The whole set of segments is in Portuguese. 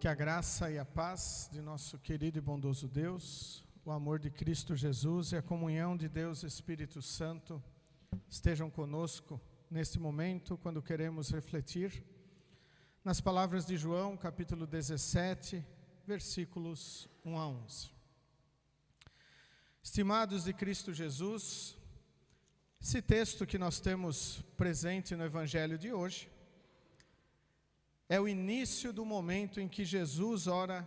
Que a graça e a paz de nosso querido e bondoso Deus, o amor de Cristo Jesus e a comunhão de Deus Espírito Santo estejam conosco neste momento, quando queremos refletir nas palavras de João, capítulo 17, versículos 1 a 11. Estimados de Cristo Jesus, esse texto que nós temos presente no Evangelho de hoje é o início do momento em que Jesus ora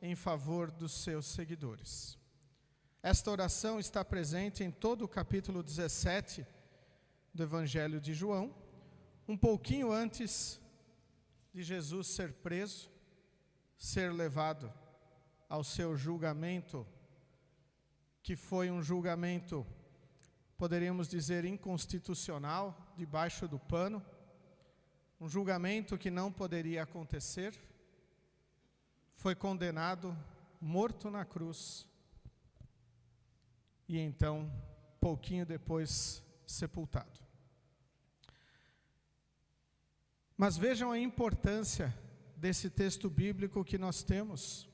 em favor dos seus seguidores. Esta oração está presente em todo o capítulo 17 do Evangelho de João, um pouquinho antes de Jesus ser preso, ser levado ao seu julgamento, que foi um julgamento, poderíamos dizer, inconstitucional, debaixo do pano, um julgamento que não poderia acontecer. Foi condenado, morto na cruz, e então, pouquinho depois, sepultado. Mas vejam a importância desse texto bíblico que nós temos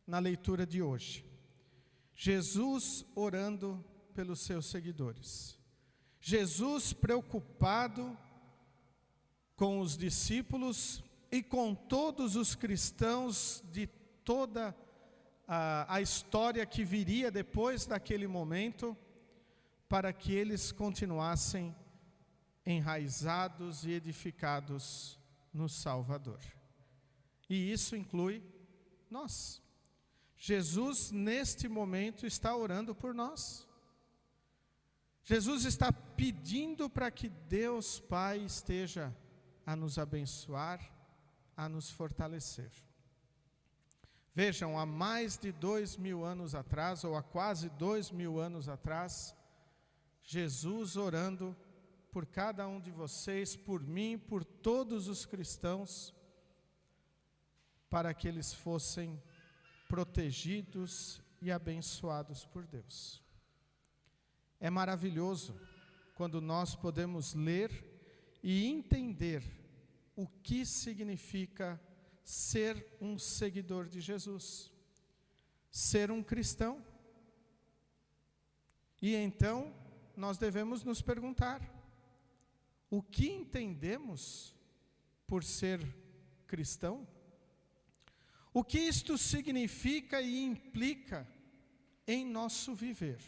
na leitura de hoje. Jesus orando pelos seus seguidores. Jesus preocupado com os discípulos e com todos os cristãos de toda a história que viria depois daquele momento, para que eles continuassem enraizados e edificados no Salvador. E isso inclui nós. Jesus, neste momento, está orando por nós. Jesus está pedindo para que Deus Pai esteja a nos abençoar, a nos fortalecer. Vejam, há mais de 2000 anos atrás, ou há quase 2000 anos atrás, Jesus orando por cada um de vocês, por mim, por todos os cristãos, para que eles fossem protegidos e abençoados por Deus. É maravilhoso quando nós podemos ler e entender o que significa ser um seguidor de Jesus, ser um cristão. E então nós devemos nos perguntar: o que entendemos por ser cristão? O que isto significa e implica em nosso viver?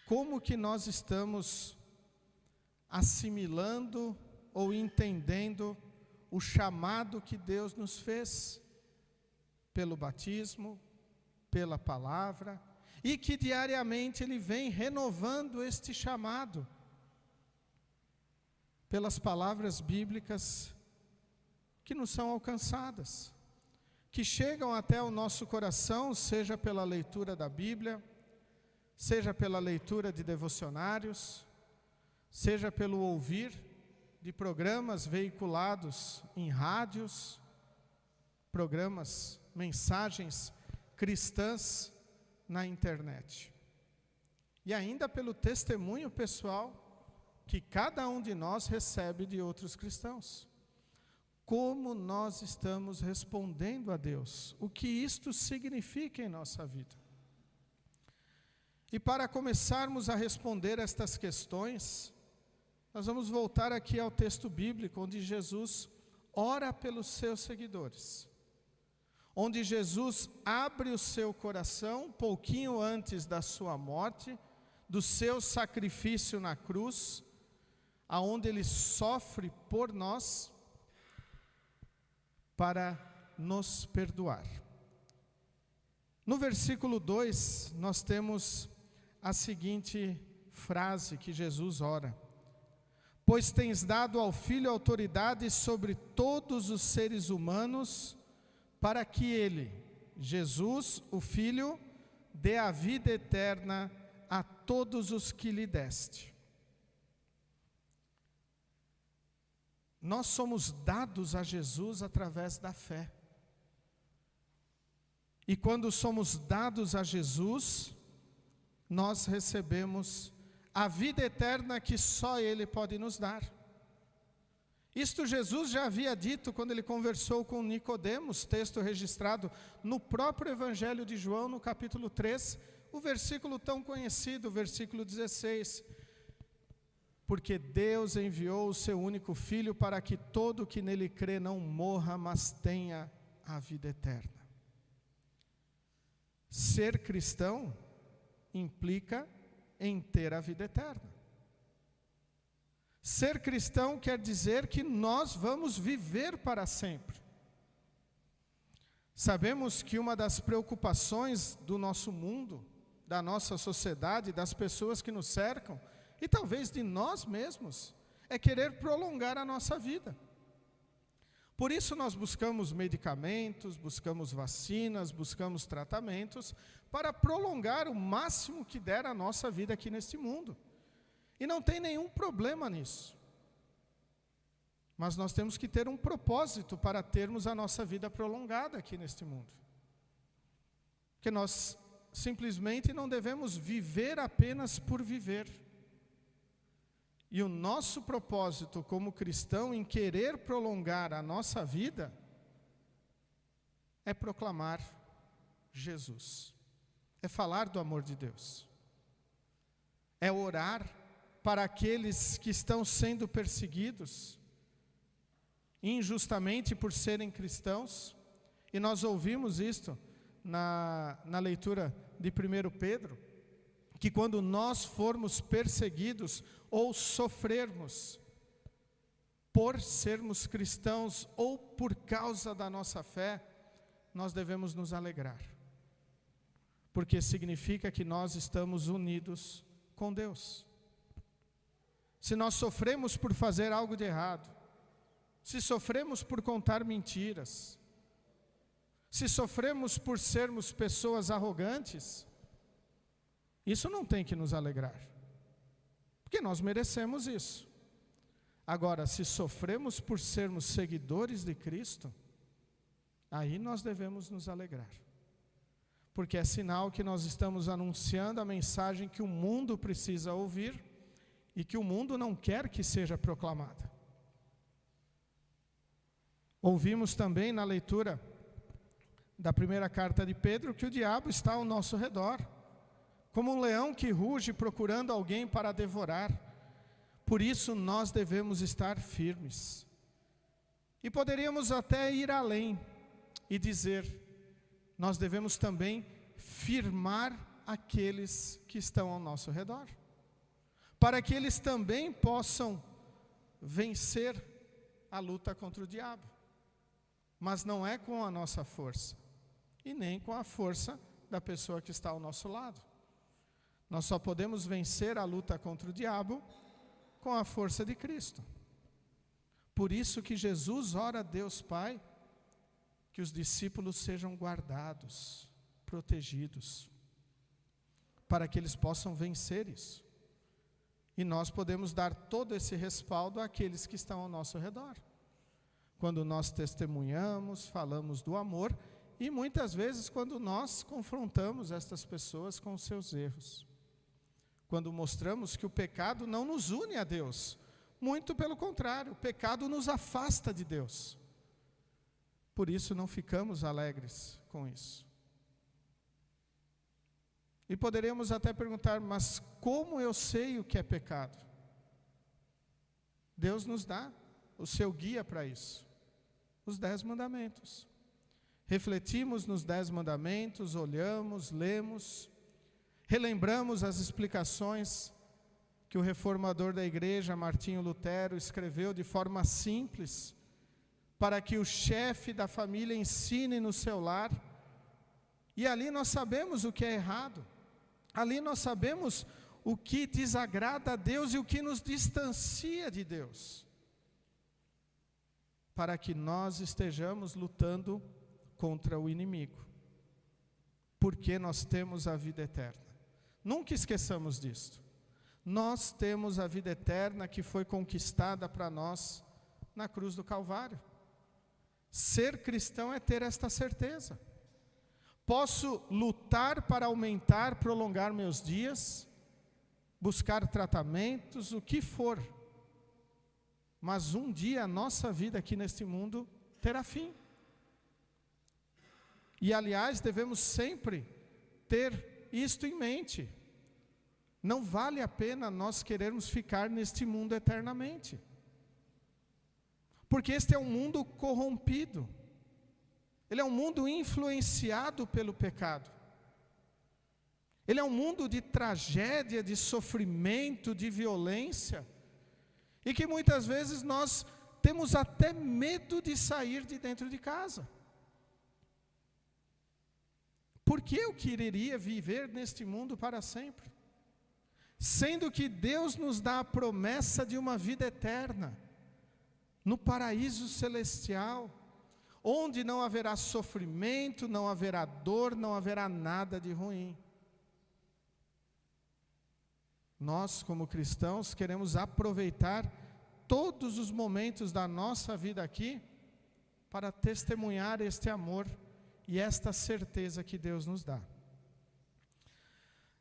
Como que nós estamos assimilando ou entendendo o chamado que Deus nos fez pelo batismo, pela palavra, e que diariamente Ele vem renovando este chamado pelas palavras bíblicas que nos são alcançadas, que chegam até o nosso coração, seja pela leitura da Bíblia, seja pela leitura de devocionários, seja pelo ouvir de programas veiculados em rádios, programas, mensagens cristãs na internet. E ainda pelo testemunho pessoal que cada um de nós recebe de outros cristãos. Como nós estamos respondendo a Deus? O que isto significa em nossa vida? E para começarmos a responder estas questões, nós vamos voltar aqui ao texto bíblico, onde Jesus ora pelos seus seguidores. Onde Jesus abre o seu coração, pouquinho antes da sua morte, do seu sacrifício na cruz, aonde Ele sofre por nós, para nos perdoar. No versículo 2, nós temos a seguinte frase que Jesus ora: pois tens dado ao Filho autoridade sobre todos os seres humanos, para que Ele, Jesus, o Filho, dê a vida eterna a todos os que lhe deste. Nós somos dados a Jesus através da fé. E quando somos dados a Jesus, nós recebemos a vida eterna que só Ele pode nos dar. Isto Jesus já havia dito quando ele conversou com Nicodemos, texto registrado no próprio Evangelho de João, no capítulo 3, o versículo tão conhecido, o versículo 16. Porque Deus enviou o seu único Filho para que todo que nele crê não morra, mas tenha a vida eterna. Ser cristão implica em ter a vida eterna. Ser cristão quer dizer que nós vamos viver para sempre. Sabemos que uma das preocupações do nosso mundo, da nossa sociedade, das pessoas que nos cercam, e talvez de nós mesmos, é querer prolongar a nossa vida. Por isso nós buscamos medicamentos, buscamos vacinas, buscamos tratamentos, para prolongar o máximo que der a nossa vida aqui neste mundo. E não tem nenhum problema nisso. Mas nós temos que ter um propósito para termos a nossa vida prolongada aqui neste mundo. Porque nós simplesmente não devemos viver apenas por viver. E o nosso propósito como cristão em querer prolongar a nossa vida é proclamar Jesus. É falar do amor de Deus. É orar para aqueles que estão sendo perseguidos injustamente por serem cristãos. E nós ouvimos isto na leitura de 1 Pedro, que quando nós formos perseguidos ou sofrermos por sermos cristãos ou por causa da nossa fé, nós devemos nos alegrar. Porque significa que nós estamos unidos com Deus. Se nós sofremos por fazer algo de errado, se sofremos por contar mentiras, se sofremos por sermos pessoas arrogantes, isso não tem que nos alegrar, porque nós merecemos isso. Agora, se sofremos por sermos seguidores de Cristo, aí nós devemos nos alegrar, porque é sinal que nós estamos anunciando a mensagem que o mundo precisa ouvir e que o mundo não quer que seja proclamada. Ouvimos também na leitura da primeira carta de Pedro que o diabo está ao nosso redor, como um leão que ruge procurando alguém para devorar. Por isso nós devemos estar firmes. E poderíamos até ir além e dizer, nós devemos também firmar aqueles que estão ao nosso redor, para que eles também possam vencer a luta contra o diabo. Mas não é com a nossa força, e nem com a força da pessoa que está ao nosso lado. Nós só podemos vencer a luta contra o diabo com a força de Cristo. Por isso que Jesus ora a Deus Pai, que os discípulos sejam guardados, protegidos, para que eles possam vencer isso. E nós podemos dar todo esse respaldo àqueles que estão ao nosso redor. Quando nós testemunhamos, falamos do amor, e muitas vezes quando nós confrontamos estas pessoas com os seus erros. Quando mostramos que o pecado não nos une a Deus, muito pelo contrário, o pecado nos afasta de Deus. Por isso não ficamos alegres com isso. E poderíamos até perguntar, mas como eu sei o que é pecado? Deus nos dá o seu guia para isso, os 10 mandamentos. Refletimos nos 10 mandamentos, olhamos, lemos, relembramos as explicações que o reformador da igreja, Martinho Lutero, escreveu de forma simples, para que o chefe da família ensine no seu lar. E ali nós sabemos o que é errado. Ali nós sabemos o que desagrada a Deus e o que nos distancia de Deus, para que nós estejamos lutando contra o inimigo, porque nós temos a vida eterna. Nunca esqueçamos disto. Nós temos a vida eterna que foi conquistada para nós na cruz do Calvário. Ser cristão é ter esta certeza. Posso lutar para aumentar, prolongar meus dias, buscar tratamentos, o que for, mas um dia a nossa vida aqui neste mundo terá fim. E aliás, devemos sempre ter isto em mente. Não vale a pena nós querermos ficar neste mundo eternamente. Porque este é um mundo corrompido. Ele é um mundo influenciado pelo pecado. Ele é um mundo de tragédia, de sofrimento, de violência. E que muitas vezes nós temos até medo de sair de dentro de casa. Por que eu quereria viver neste mundo para sempre? Sendo que Deus nos dá a promessa de uma vida eterna, no paraíso celestial, onde não haverá sofrimento, não haverá dor, não haverá nada de ruim. Nós, como cristãos, queremos aproveitar todos os momentos da nossa vida aqui para testemunhar este amor e esta certeza que Deus nos dá.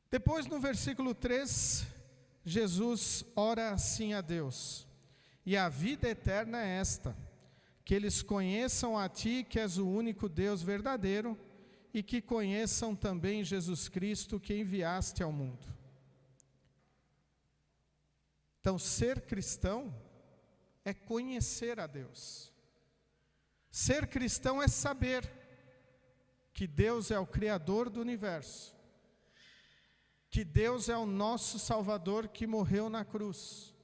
Depois, no versículo 3, Jesus ora assim a Deus: e a vida eterna é esta, que eles conheçam a Ti, que és o único Deus verdadeiro, e que conheçam também Jesus Cristo, que enviaste ao mundo. Então, ser cristão é conhecer a Deus. Ser cristão é saber que Deus é o Criador do universo, que Deus é o nosso Salvador que morreu na cruz,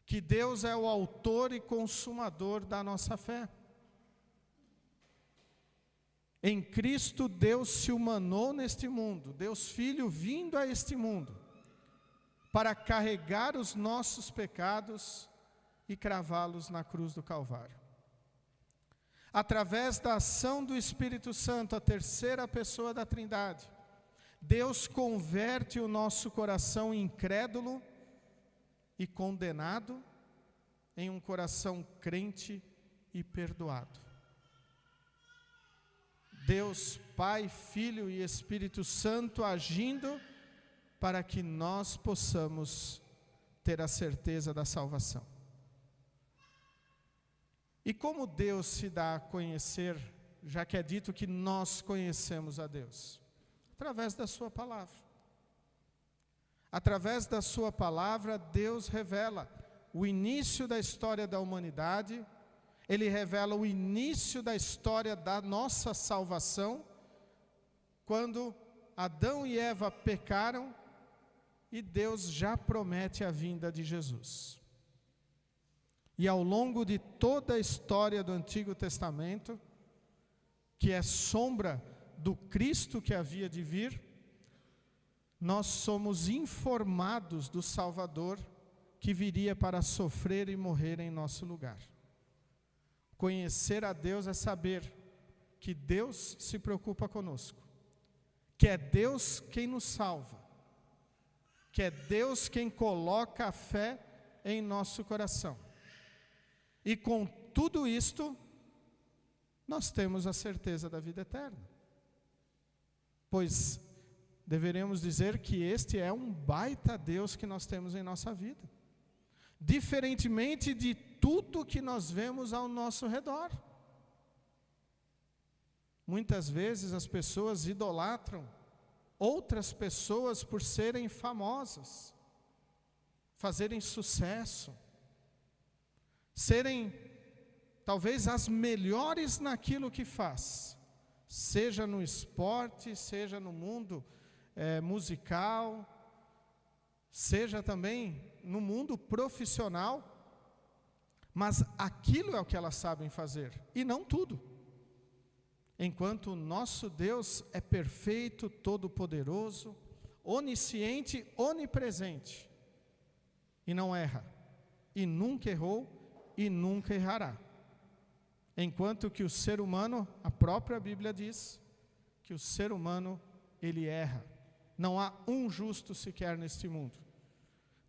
que Deus é o autor e consumador da nossa fé. Em Cristo Deus se humanou neste mundo, Deus Filho vindo a este mundo, para carregar os nossos pecados e cravá-los na cruz do Calvário. Através da ação do Espírito Santo, a terceira pessoa da Trindade, Deus converte o nosso coração incrédulo e condenado em um coração crente e perdoado. Deus, Pai, Filho e Espírito Santo agindo para que nós possamos ter a certeza da salvação. E como Deus se dá a conhecer, já que é dito que nós conhecemos a Deus? Através da sua palavra. Através da sua palavra, Deus revela o início da história da humanidade, Ele revela o início da história da nossa salvação, quando Adão e Eva pecaram, e Deus já promete a vinda de Jesus. E ao longo de toda a história do Antigo Testamento, que é sombra do Cristo que havia de vir, nós somos informados do Salvador que viria para sofrer e morrer em nosso lugar. Conhecer a Deus é saber que Deus se preocupa conosco, que é Deus quem nos salva, que é Deus quem coloca a fé em nosso coração. E com tudo isto, nós temos a certeza da vida eterna. Pois deveremos dizer que este é um baita Deus que nós temos em nossa vida. Diferentemente de tudo que nós vemos ao nosso redor. Muitas vezes as pessoas idolatram outras pessoas por serem famosas, fazerem sucesso, serem talvez as melhores naquilo que faz, seja no esporte, seja no mundo musical, seja também no mundo profissional, mas aquilo é o que elas sabem fazer, e não tudo. Enquanto o nosso Deus é perfeito, todo-poderoso, onisciente, onipresente, e não erra, e nunca errou, e nunca errará. Enquanto que o ser humano, a própria Bíblia diz, que o ser humano, ele erra. Não há um justo sequer neste mundo.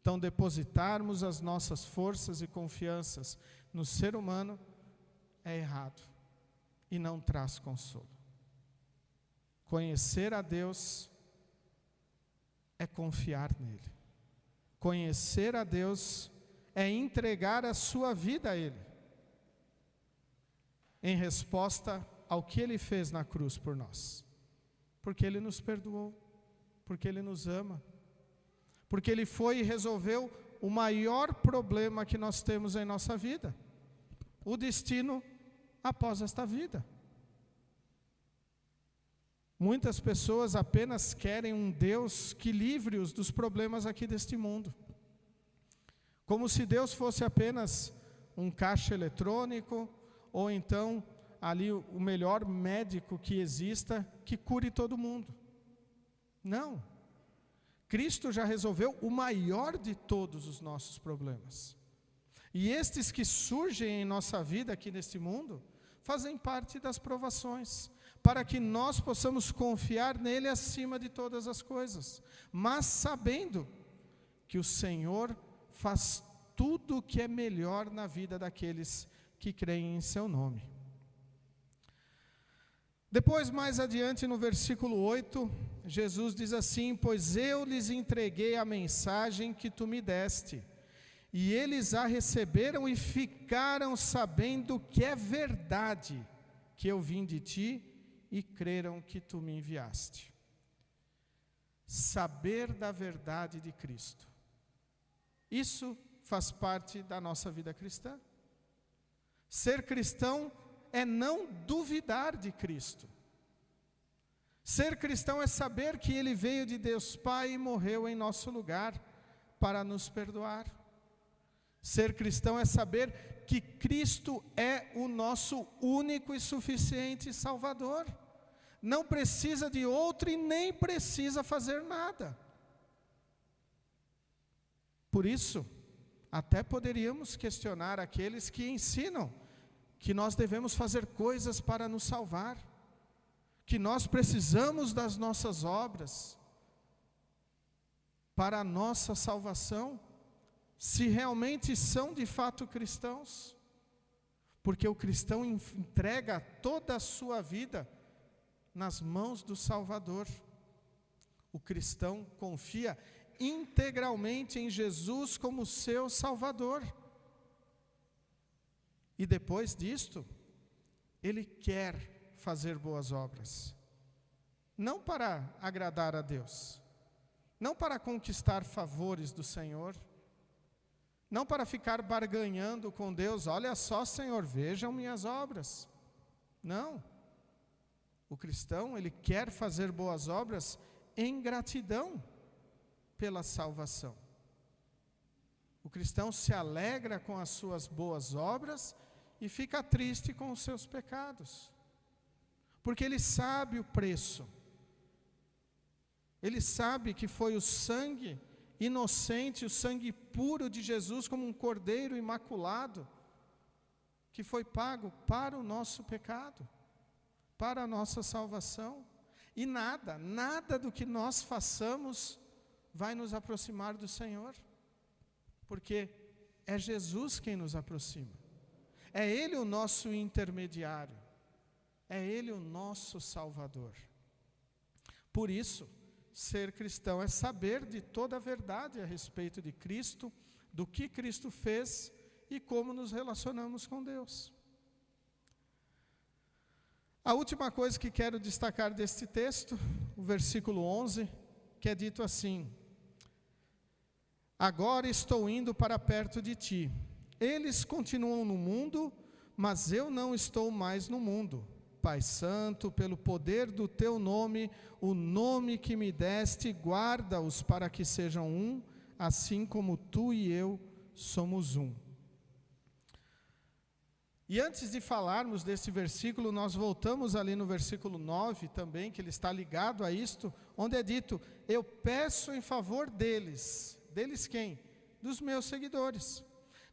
Então, depositarmos as nossas forças e confianças no ser humano é errado e não traz consolo. Conhecer a Deus é confiar nele. Conhecer a Deus é entregar a sua vida a Ele, em resposta ao que Ele fez na cruz por nós. Porque Ele nos perdoou, porque Ele nos ama, porque Ele foi e resolveu o maior problema que nós temos em nossa vida, o destino após esta vida. Muitas pessoas apenas querem um Deus que livre-os dos problemas aqui deste mundo. Como se Deus fosse apenas um caixa eletrônico, ou então ali o melhor médico que exista, que cure todo mundo. Não. Cristo já resolveu o maior de todos os nossos problemas. E estes que surgem em nossa vida aqui neste mundo, fazem parte das provações, para que nós possamos confiar nele acima de todas as coisas, mas sabendo que o Senhor faz tudo o que é melhor na vida daqueles que creem em seu nome. Depois, mais adiante, no versículo 8, Jesus diz assim: pois eu lhes entreguei a mensagem que tu me deste, e eles a receberam e ficaram sabendo que é verdade que eu vim de ti, e creram que tu me enviaste. Saber da verdade de Cristo. Isso faz parte da nossa vida cristã. Ser cristão é não duvidar de Cristo. Ser cristão é saber que Ele veio de Deus Pai e morreu em nosso lugar para nos perdoar. Ser cristão é saber que Cristo é o nosso único e suficiente Salvador. Não precisa de outro e nem precisa fazer nada. Por isso, até poderíamos questionar aqueles que ensinam que nós devemos fazer coisas para nos salvar, que nós precisamos das nossas obras para a nossa salvação, se realmente são de fato cristãos, porque o cristão entrega toda a sua vida nas mãos do Salvador. O cristão confia integralmente em Jesus como seu Salvador. E depois disto, ele quer fazer boas obras. Não para agradar a Deus, não para conquistar favores do Senhor, não para ficar barganhando com Deus: olha só, Senhor, vejam minhas obras. Não. O cristão, ele quer fazer boas obras em gratidão pela salvação. O cristão se alegra com as suas boas obras e fica triste com os seus pecados, porque ele sabe o preço. Ele sabe que foi o sangue inocente, o sangue puro de Jesus, como um cordeiro imaculado, que foi pago para o nosso pecado, para a nossa salvação. E nada do que nós façamos vai nos aproximar do Senhor, porque é Jesus quem nos aproxima. É Ele o nosso intermediário, é Ele o nosso Salvador. Por isso, ser cristão é saber de toda a verdade a respeito de Cristo, do que Cristo fez e como nos relacionamos com Deus. A última coisa que quero destacar deste texto, o versículo 11, que é dito assim: agora estou indo para perto de ti. Eles continuam no mundo, mas eu não estou mais no mundo. Pai Santo, pelo poder do teu nome, o nome que me deste, guarda-os para que sejam um, assim como tu e eu somos um. E antes de falarmos desse versículo, nós voltamos ali no versículo 9 também, que ele está ligado a isto, onde é dito: eu peço em favor deles. Deles quem? Dos meus seguidores.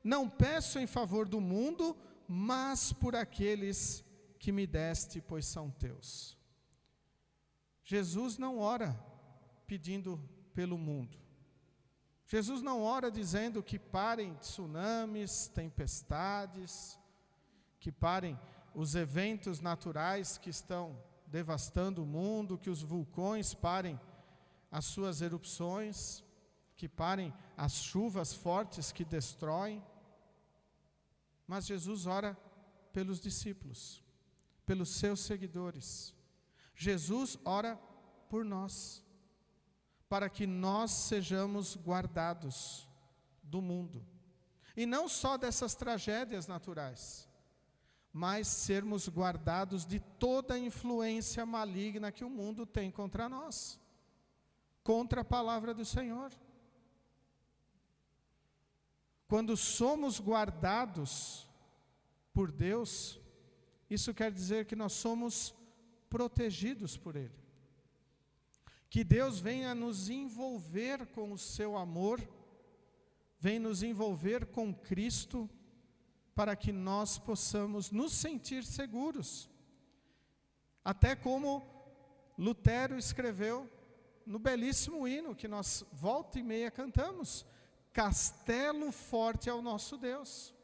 Não peço em favor do mundo, mas por aqueles que me deste, pois são teus. Jesus não ora pedindo pelo mundo. Jesus não ora dizendo que parem tsunamis, tempestades, que parem os eventos naturais que estão devastando o mundo, que os vulcões parem as suas erupções, que parem as chuvas fortes que destroem. Mas Jesus ora pelos discípulos, pelos seus seguidores. Jesus ora por nós, para que nós sejamos guardados do mundo. E não só dessas tragédias naturais, mas sermos guardados de toda a influência maligna que o mundo tem contra nós, contra a palavra do Senhor. Quando somos guardados por Deus, isso quer dizer que nós somos protegidos por Ele. Que Deus venha nos envolver com o seu amor, vem nos envolver com Cristo, para que nós possamos nos sentir seguros. Até como Lutero escreveu no belíssimo hino que nós volta e meia cantamos: castelo forte é o nosso Deus.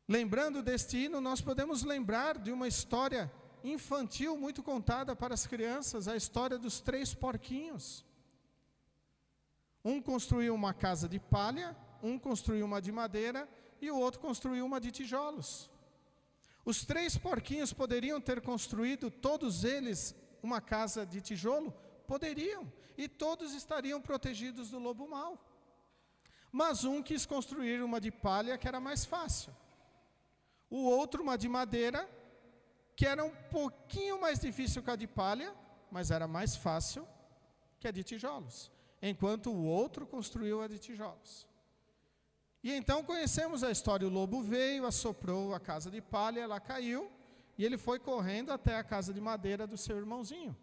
Lembrando deste hino, nós podemos lembrar de uma história infantil muito contada para as crianças, a história dos 3 porquinhos. Um construiu uma casa de palha, um construiu uma de madeira e o outro construiu uma de tijolos. Os 3 porquinhos poderiam ter construído, todos eles, uma casa de tijolo? Poderiam, e todos estariam protegidos do lobo mau. Mas um quis construir uma de palha, que era mais fácil. O outro uma de madeira, que era um pouquinho mais difícil que a de palha, mas era mais fácil que a de tijolos. Enquanto o outro construiu a de tijolos. E então conhecemos a história: o lobo veio, assoprou a casa de palha, ela caiu, e ele foi correndo até a casa de madeira do seu irmãozinho.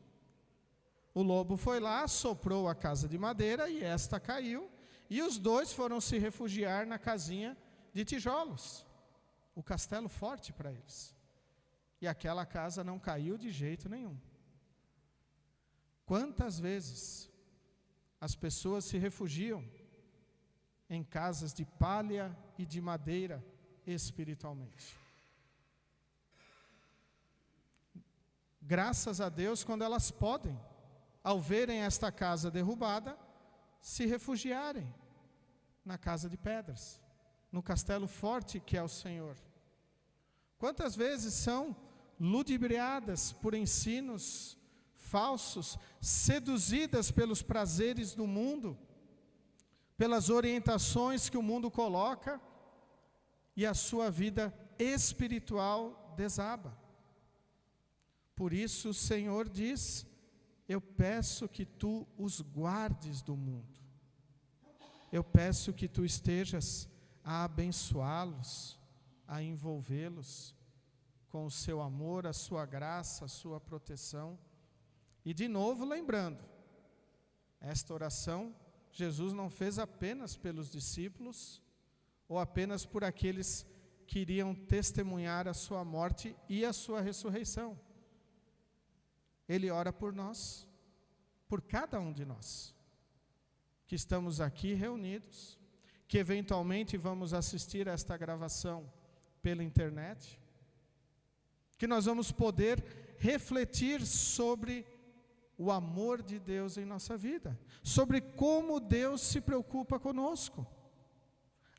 O lobo foi lá, assoprou a casa de madeira, e esta caiu, e os dois foram se refugiar na casinha de tijolos, o castelo forte para eles. E aquela casa não caiu de jeito nenhum. Quantas vezes as pessoas se refugiam em casas de palha e de madeira espiritualmente? Graças a Deus, quando elas podem, ao verem esta casa derrubada, se refugiarem na casa de pedras, no castelo forte que é o Senhor. Quantas vezes são ludibriadas por ensinos falsos, seduzidas pelos prazeres do mundo, pelas orientações que o mundo coloca, e a sua vida espiritual desaba. Por isso o Senhor diz: eu peço que tu os guardes do mundo. Eu peço que tu estejas a abençoá-los, a envolvê-los com o seu amor, a sua graça, a sua proteção. E de novo lembrando, esta oração Jesus não fez apenas pelos discípulos, ou apenas por aqueles que iriam testemunhar a sua morte e a sua ressurreição. Ele ora por nós, por cada um de nós, que estamos aqui reunidos, que eventualmente vamos assistir a esta gravação pela internet, que nós vamos poder refletir sobre o amor de Deus em nossa vida, sobre como Deus se preocupa conosco,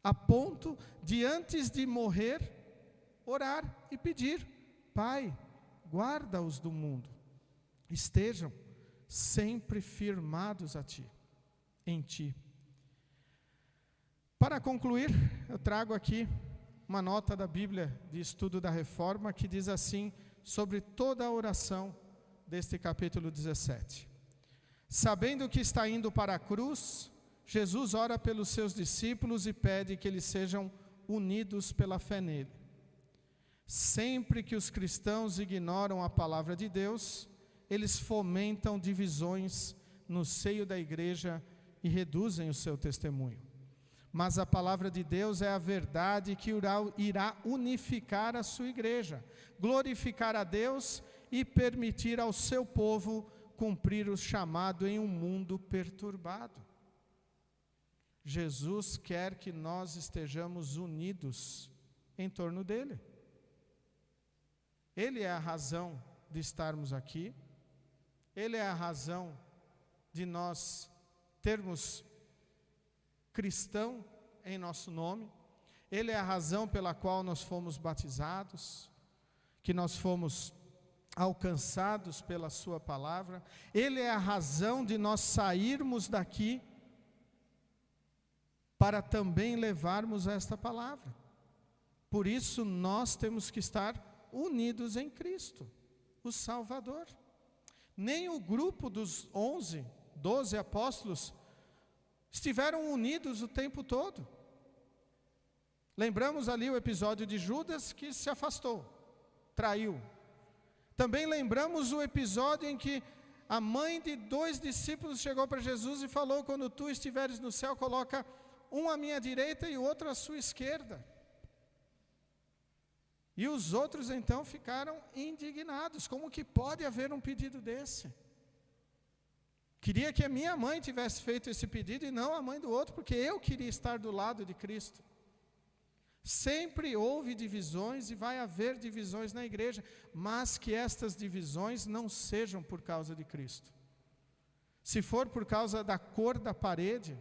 a ponto de, antes de morrer, orar e pedir: Pai, guarda-os do mundo, estejam sempre firmados a Ti, em Ti. Para concluir, eu trago aqui uma nota da Bíblia de Estudo da Reforma, que diz assim sobre toda a oração deste capítulo 17. Sabendo que está indo para a cruz, Jesus ora pelos seus discípulos e pede que eles sejam unidos pela fé nele. Sempre que os cristãos ignoram a palavra de Deus, eles fomentam divisões no seio da igreja e reduzem o seu testemunho. Mas a palavra de Deus é a verdade que irá unificar a sua igreja, glorificar a Deus e permitir ao seu povo cumprir o chamado em um mundo perturbado. Jesus quer que nós estejamos unidos em torno dele. Ele é a razão de estarmos aqui, ele é a razão de nós termos cristão em nosso nome. Ele é a razão pela qual nós fomos batizados, que nós fomos alcançados pela sua palavra. Ele é a razão de nós sairmos daqui para também levarmos esta palavra. Por isso nós temos que estar unidos em Cristo, o Salvador. Nem o grupo dos 12 apóstolos estiveram unidos o tempo todo. Lembramos ali o episódio de Judas, que se afastou, traiu. Também lembramos o episódio em que a mãe de 2 discípulos chegou para Jesus e falou: quando tu estiveres no céu, coloca um à minha direita e o outro à sua esquerda. E os outros então ficaram indignados. Como que pode haver um pedido desse? Queria que a minha mãe tivesse feito esse pedido e não a mãe do outro, porque eu queria estar do lado de Cristo. Sempre houve divisões e vai haver divisões na igreja, mas que estas divisões não sejam por causa de Cristo. Se for por causa da cor da parede,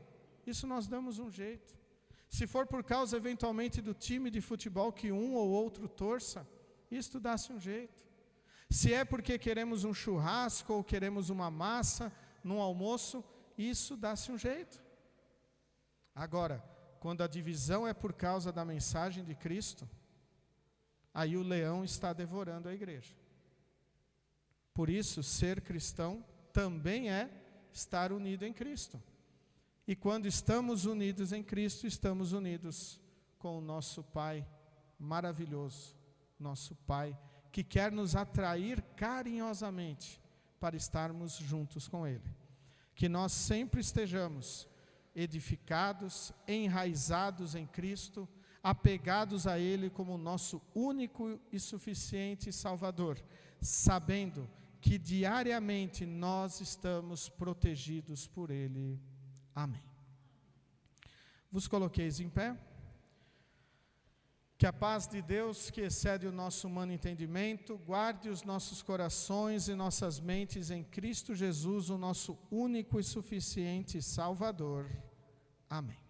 isso nós damos um jeito. Se for por causa eventualmente do time de futebol que um ou outro torça, isto dá-se um jeito. Se é porque queremos um churrasco ou queremos uma massa num almoço, isso dá-se um jeito. Agora, quando a divisão é por causa da mensagem de Cristo, aí o leão está devorando a igreja. Por isso, ser cristão também é estar unido em Cristo. E quando estamos unidos em Cristo, estamos unidos com o nosso Pai maravilhoso, nosso Pai que quer nos atrair carinhosamente para estarmos juntos com Ele. Que nós sempre estejamos edificados, enraizados em Cristo, apegados a Ele como nosso único e suficiente Salvador, sabendo que diariamente nós estamos protegidos por Ele. Amém. Vos coloqueis em pé. Que a paz de Deus, que excede o nosso humano entendimento, guarde os nossos corações e nossas mentes em Cristo Jesus, o nosso único e suficiente Salvador. Amém.